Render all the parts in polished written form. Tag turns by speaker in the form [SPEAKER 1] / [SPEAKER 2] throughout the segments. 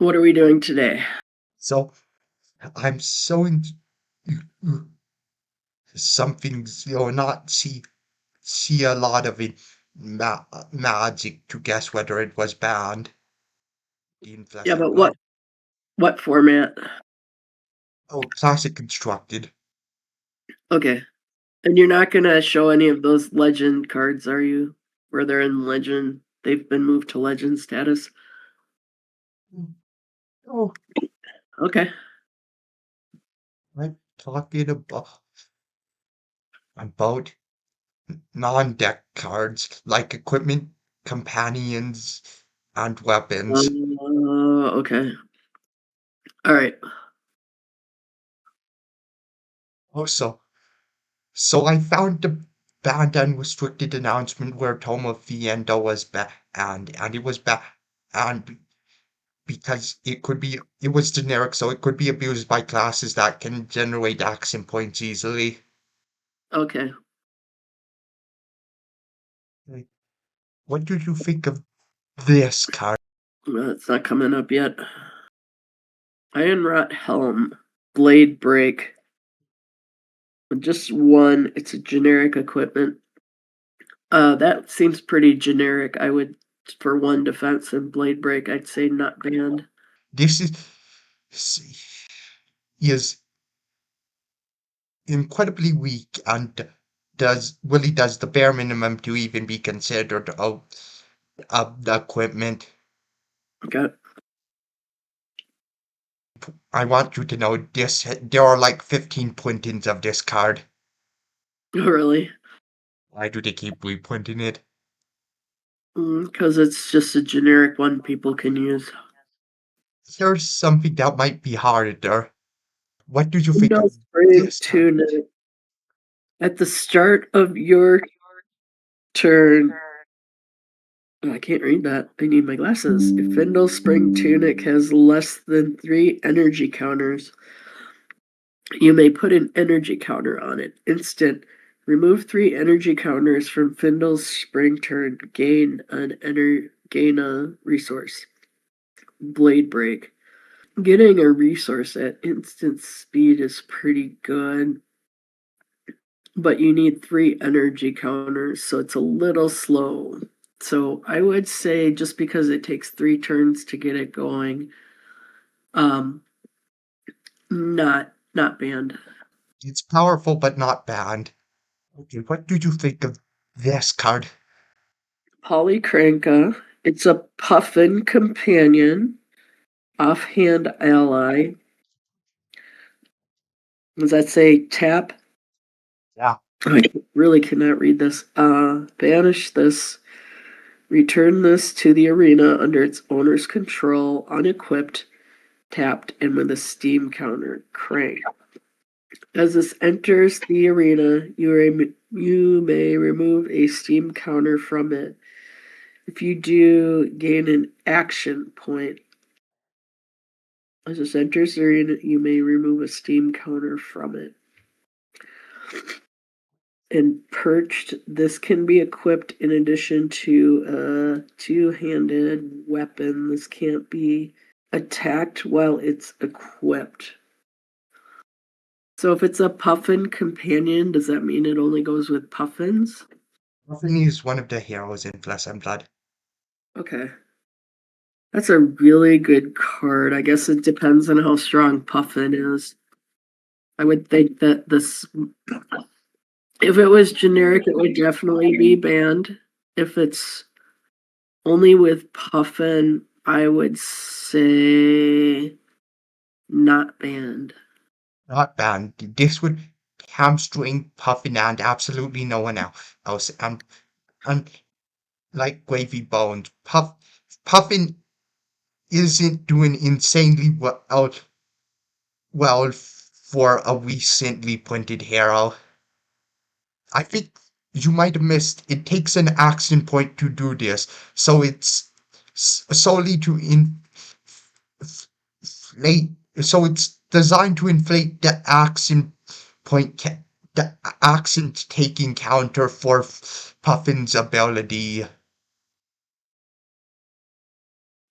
[SPEAKER 1] What are we doing today?
[SPEAKER 2] So I'm so in some things not see a lot of it magic to guess whether it was banned in
[SPEAKER 1] Yeah,
[SPEAKER 2] Flesh and
[SPEAKER 1] but
[SPEAKER 2] Blood.
[SPEAKER 1] what format?
[SPEAKER 2] Oh, classic constructed.
[SPEAKER 1] Okay. And you're not gonna show any of those legend cards, are you? Where they're in legend, they've been moved to legend status.
[SPEAKER 2] Oh,
[SPEAKER 1] Okay.
[SPEAKER 2] I'm talking about non-deck cards like equipment, companions, and weapons.
[SPEAKER 1] Okay. All right.
[SPEAKER 2] Also, so I found the banned unrestricted announcement where Toma Fiendo was banned, and it was banned because it was generic, so it could be abused by classes that can generate action points easily.
[SPEAKER 1] Okay.
[SPEAKER 2] Like, what do you think of this card?
[SPEAKER 1] Well, it's not coming up yet. Ironrot Helm. Blade Break. Just one. It's a generic equipment. That seems pretty generic. I would, for one defense and Blade Break, I'd say not banned.
[SPEAKER 2] This is incredibly weak and does the bare minimum to even be considered of the equipment.
[SPEAKER 1] Okay.
[SPEAKER 2] I want you to know this. There are like 15 printings of this card.
[SPEAKER 1] Oh, really?
[SPEAKER 2] Why do they keep reprinting it?
[SPEAKER 1] Because it's just a generic one people can use.
[SPEAKER 2] Here's something that might be harder. What do you think
[SPEAKER 1] No
[SPEAKER 2] of
[SPEAKER 1] spring
[SPEAKER 2] this card?
[SPEAKER 1] tune at the start of your turn. Oh, I can't read that. I need my glasses. If Findle's Spring Tunic has less than 3 energy counters, you may put an energy counter on it. Instant. Remove 3 energy counters from Findle's Spring turn. Gain a resource. Blade Break. Getting a resource at instant speed is pretty good, but you need 3 energy counters, so it's a little slow. So I would say just because it takes 3 turns to get it going, um, not banned.
[SPEAKER 2] It's powerful but not banned. Okay, what do you think of this card?
[SPEAKER 1] Polycranka. It's a Puffin companion, offhand ally. Does that say tap?
[SPEAKER 2] Yeah,
[SPEAKER 1] I really cannot read this. Banish this. Return this to the arena under its owner's control, unequipped, tapped, and with a steam counter crank. As this enters the arena, you may remove a steam counter from it. If you do, gain an action point. As this enters the arena, you may remove a steam counter from it. And perched, this can be equipped in addition to a two-handed weapon. This can't be attacked while it's equipped. So if it's a puffin companion, does that mean it only goes with puffins?
[SPEAKER 2] Ruffin is one of the heroes in Flesh and Blood.
[SPEAKER 1] Okay. That's a really good card. I guess it depends on how strong Puffin is. I would think that this, if it was generic, it would definitely be banned. If it's only with Puffin, I would say not banned.
[SPEAKER 2] Not banned. This would hamstring Puffin and absolutely no one else. And like Gravy Bones, Puffin isn't doing insanely well for a recently printed hero. I think you might have missed. It takes an action point to do this, so it's solely to inflate. So it's designed to inflate the action point, the action taking counter for Puffin's ability.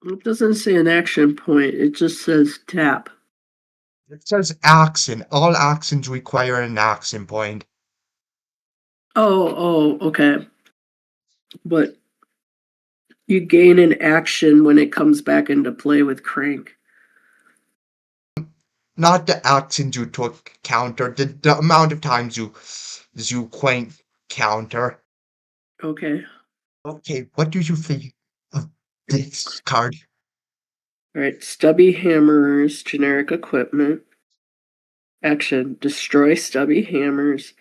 [SPEAKER 1] It doesn't say an action point, it just says tap.
[SPEAKER 2] It says action. All actions require an action point.
[SPEAKER 1] Okay. But you gain an action when it comes back into play with Crank.
[SPEAKER 2] Not the actions you took counter, the amount of times you quaint counter.
[SPEAKER 1] Okay.
[SPEAKER 2] Okay, what do you think of this card?
[SPEAKER 1] Alright, stubby hammers, generic equipment. Action, destroy stubby hammers.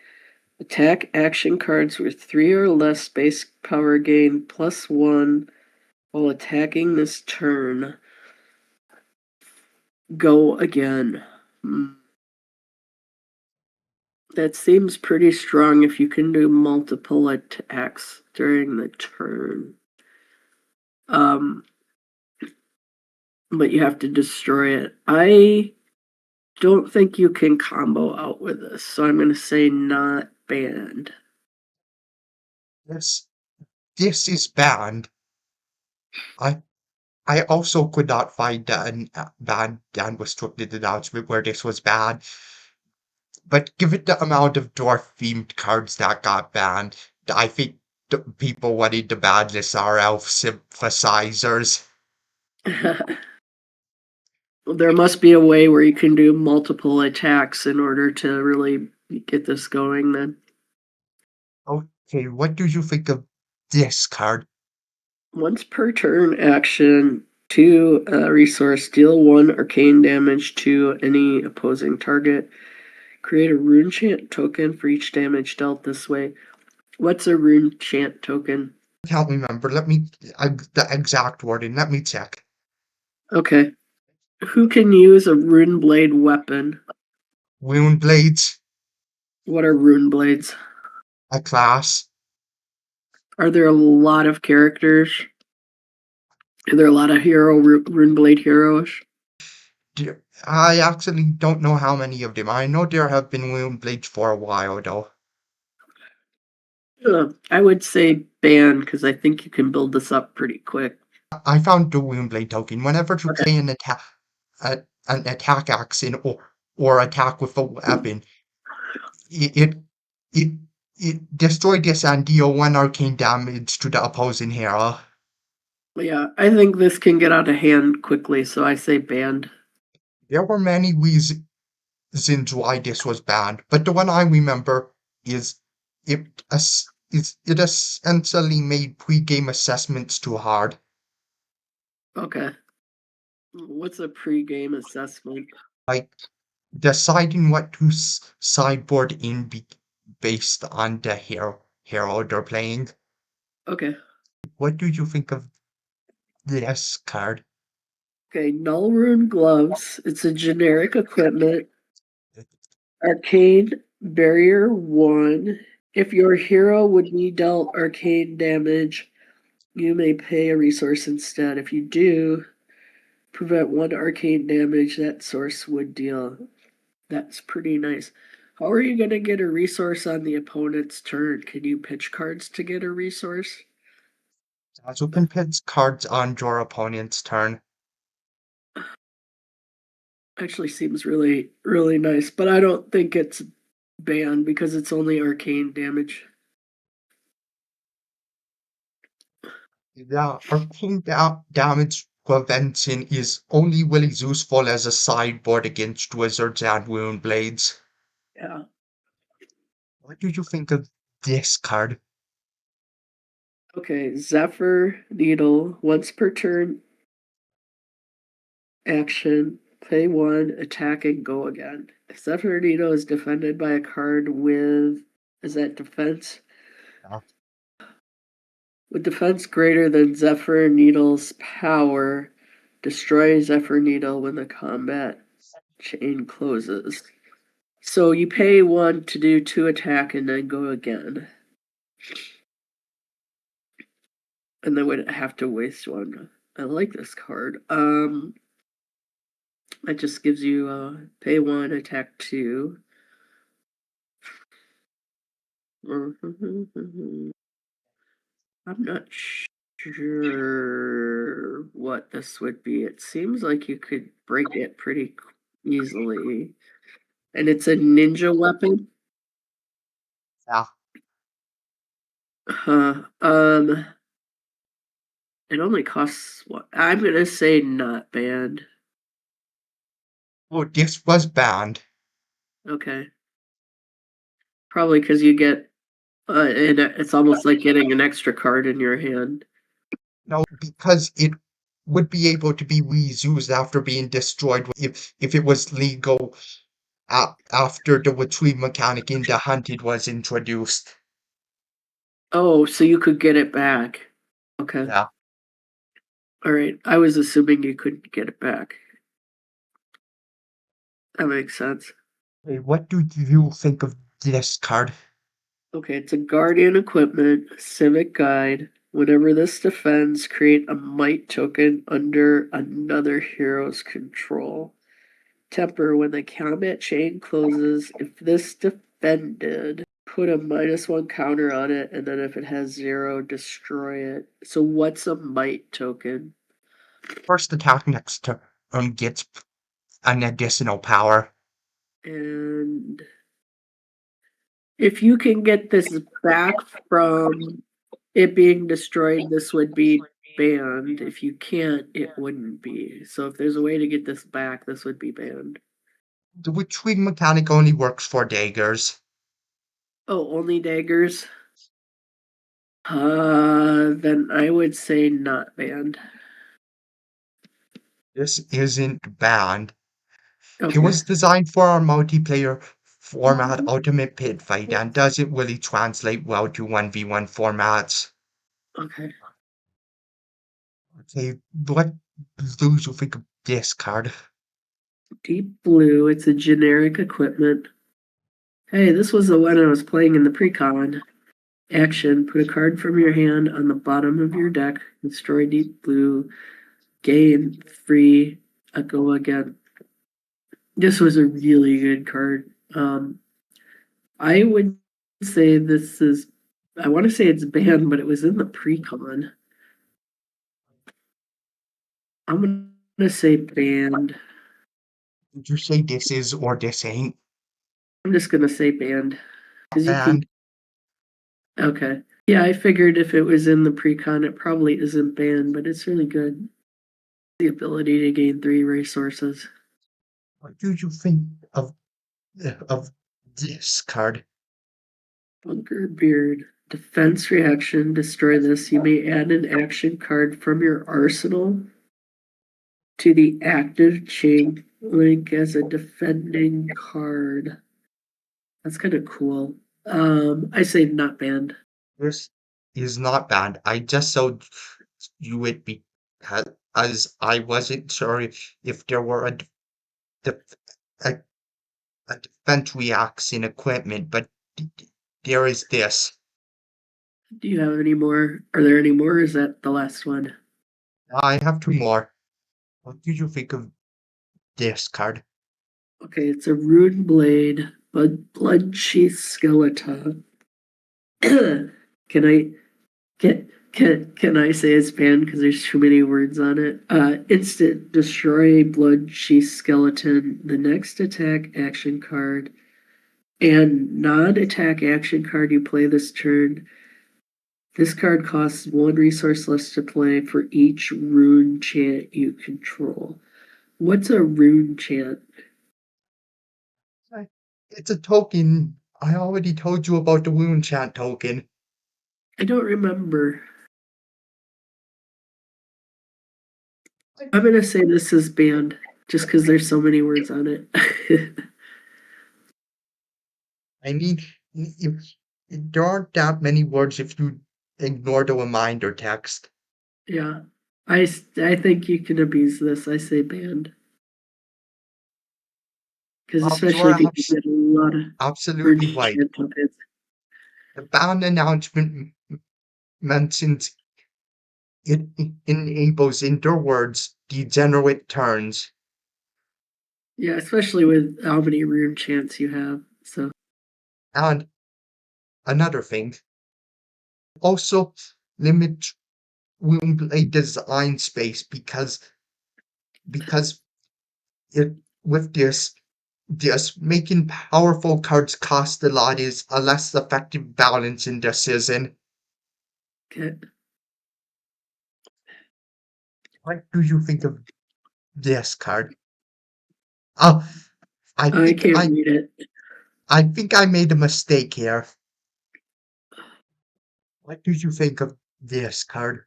[SPEAKER 1] Attack action cards with 3 or less base power gain +1 while attacking this turn. Go again. That seems pretty strong if you can do multiple attacks during the turn. But you have to destroy it. I don't think you can combo out with this, so I'm going to say not banned.
[SPEAKER 2] This this is banned. I I also could not find an banned and restricted announcement where this was banned. But given the amount of dwarf themed cards that got banned, I think the people wanting to ban this are elf sympathizers.
[SPEAKER 1] There must be a way where you can do multiple attacks in order to really get this going then.
[SPEAKER 2] Okay, what do you think of this card?
[SPEAKER 1] Once per turn action, 2 resource, deal 1 arcane damage to any opposing target. Create a rune chant token for each damage dealt this way. What's a rune chant token?
[SPEAKER 2] I can't remember. The exact wording. Let me check.
[SPEAKER 1] Okay. Who can use a rune blade weapon?
[SPEAKER 2] Wound Blades,
[SPEAKER 1] What are rune blades?
[SPEAKER 2] a class.
[SPEAKER 1] Are there a lot of characters? Are there a lot of rune blade heroes?
[SPEAKER 2] I actually don't know how many of them. I know there have been Wound Blades for a while, though.
[SPEAKER 1] I would say ban because I think you can build this up pretty quick.
[SPEAKER 2] I found the Wound Blade token. Whenever you
[SPEAKER 1] Okay.
[SPEAKER 2] play an attack action or attack with a weapon, it it it, it destroy this and deal 1 arcane damage to the opposing hero.
[SPEAKER 1] Yeah, I think this can get out of hand quickly, so I say banned.
[SPEAKER 2] There were many reasons why this was banned, but the one I remember is it essentially made pre-game assessments too hard.
[SPEAKER 1] Okay. What's a pre-game assessment?
[SPEAKER 2] Like deciding what to sideboard based on the hero they're playing.
[SPEAKER 1] Okay.
[SPEAKER 2] What do you think of this card?
[SPEAKER 1] Okay, Null Rune Gloves. It's a generic equipment. Arcane Barrier 1. If your hero would be dealt arcane damage, you may pay a resource instead. If you do, prevent 1 arcane damage that source would deal. That's pretty nice. How are you going to get a resource on the opponent's turn? Can you pitch cards to get a resource?
[SPEAKER 2] As you can pitch cards on your opponent's turn.
[SPEAKER 1] Actually seems really, really nice, but I don't think it's banned because it's only arcane damage.
[SPEAKER 2] Yeah, arcane damage prevention is only really useful as a sideboard against wizards and wound blades.
[SPEAKER 1] Yeah.
[SPEAKER 2] What do you think of this card?
[SPEAKER 1] Okay, Zephyr Needle. Once per turn, action. Pay 1, attack, and go again. If Zephyr Needle is defended by a card with. Is that defense?
[SPEAKER 2] Uh,
[SPEAKER 1] With defense greater than Zephyr Needle's power, destroy Zephyr Needle when the combat chain closes. So you pay 1 to do 2 attack and then go again. And then would have to waste 1. I like this card. That just gives you pay 1, attack 2. I'm not sure. sure what this would be. It seems like you could break it pretty easily. And it's a ninja weapon?
[SPEAKER 2] Yeah.
[SPEAKER 1] Huh. It only costs what? I'm gonna say not banned.
[SPEAKER 2] Oh, this was banned.
[SPEAKER 1] Okay. Probably because you get, and it's almost like getting an extra card in your hand.
[SPEAKER 2] No, because it would be able to be reused after being destroyed if it was legal after the retrieve mechanic in the hunted was introduced.
[SPEAKER 1] Oh, so you could get it back. Okay.
[SPEAKER 2] Yeah.
[SPEAKER 1] All right. I was assuming you couldn't get it back. That makes sense.
[SPEAKER 2] Hey, what do you think of this card?
[SPEAKER 1] Okay, it's a Guardian equipment, Civic Guide. Whenever this defends, create a might token under another hero's control. Temper, when the combat chain closes, if this defended, put a -1 counter on it, and then if it has 0, destroy it. So what's a might token?
[SPEAKER 2] First attack next turn gets an additional power.
[SPEAKER 1] And if you can get this back from it being destroyed, this would be banned. If you can't, it wouldn't be. So if there's a way to get this back, this would be banned.
[SPEAKER 2] The retrieve mechanic only works for daggers.
[SPEAKER 1] Oh, only daggers? Then I would say not banned.
[SPEAKER 2] This isn't banned. It
[SPEAKER 1] Okay.
[SPEAKER 2] was designed for our multiplayer format Ultimate Pit Fight and doesn't really translate well to 1v1 formats.
[SPEAKER 1] Okay.
[SPEAKER 2] Okay, what do you think of this card?
[SPEAKER 1] Deep blue, it's a generic equipment. Hey, this was the one I was playing in the pre-con. Action, put a card from your hand on the bottom of your deck, destroy deep blue, gain free, go again. This was a really good card. I would say this is, I want to say it's banned, but it was in the pre-con. I'm gonna say banned.
[SPEAKER 2] Did you say this is or this ain't
[SPEAKER 1] I'm just gonna say banned because you can.
[SPEAKER 2] banned?
[SPEAKER 1] Okay, yeah, I figured if it was in the pre-con, it probably isn't banned, but it's really good. The ability to gain 3 resources.
[SPEAKER 2] What do you think of this card?
[SPEAKER 1] Bunker Beard. Defense reaction. Destroy this. You may add an action card from your arsenal to the active chain link as a defending card. That's kind of cool. I say not banned.
[SPEAKER 2] This is not banned. I just showed you it because I wasn't sure if there were def- a, a defense reaction equipment, but there is this.
[SPEAKER 1] Do you have any more? Are there any more? Or is that the last one?
[SPEAKER 2] I have two more. What do you think of this card?
[SPEAKER 1] Okay, it's a rune blade, blood sheath skeleton. can I can I say it's banned because there's too many words on it? Instant destroy blood sheath skeleton. The next attack action card and non-attack action card you play this turn. This card costs 1 resource less to play for each rune chant you control. What's a rune chant?
[SPEAKER 2] It's a token. I already told you about the wound chant token.
[SPEAKER 1] I don't remember. I'm gonna say this is banned just because there's so many words on it.
[SPEAKER 2] I mean, if, there aren't that many words if you ignore the reminder text.
[SPEAKER 1] Yeah, I think you can abuse this. I say banned because
[SPEAKER 2] You
[SPEAKER 1] especially
[SPEAKER 2] are
[SPEAKER 1] if you can get a lot of
[SPEAKER 2] absolutely
[SPEAKER 1] urgent
[SPEAKER 2] right.
[SPEAKER 1] chant tokens.
[SPEAKER 2] The ban announcement mentions it enables, in their words, degenerate turns.
[SPEAKER 1] Yeah, especially with how many rune chants you have. So
[SPEAKER 2] And another thing, also limit we play design space because it with this making powerful cards cost a lot is a less effective balance in decision.
[SPEAKER 1] Okay.
[SPEAKER 2] What do you think of this card? Oh, I
[SPEAKER 1] I
[SPEAKER 2] think
[SPEAKER 1] can't
[SPEAKER 2] I
[SPEAKER 1] read it.
[SPEAKER 2] I think I made a mistake here. What do you think of this card?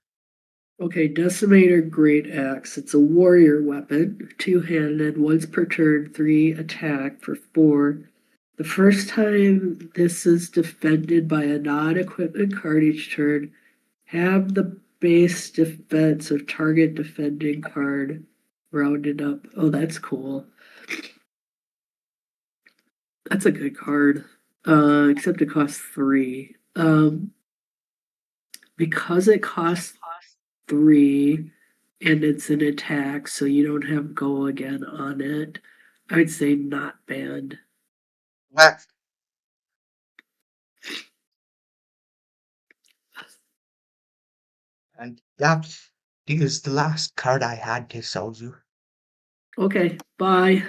[SPEAKER 1] Okay, Decimator Great Axe. It's a warrior weapon, two-handed, once per turn, 3 attack for 4. The first time this is defended by a non-equipment card each turn, have the base defense of target defending card rounded up. Oh, that's cool. That's a good card. Except it costs 3. Because it costs 3 and it's an attack, so you don't have go again on it, I'd say not banned.
[SPEAKER 2] Well, and that is the last card I had to show you.
[SPEAKER 1] Okay, bye.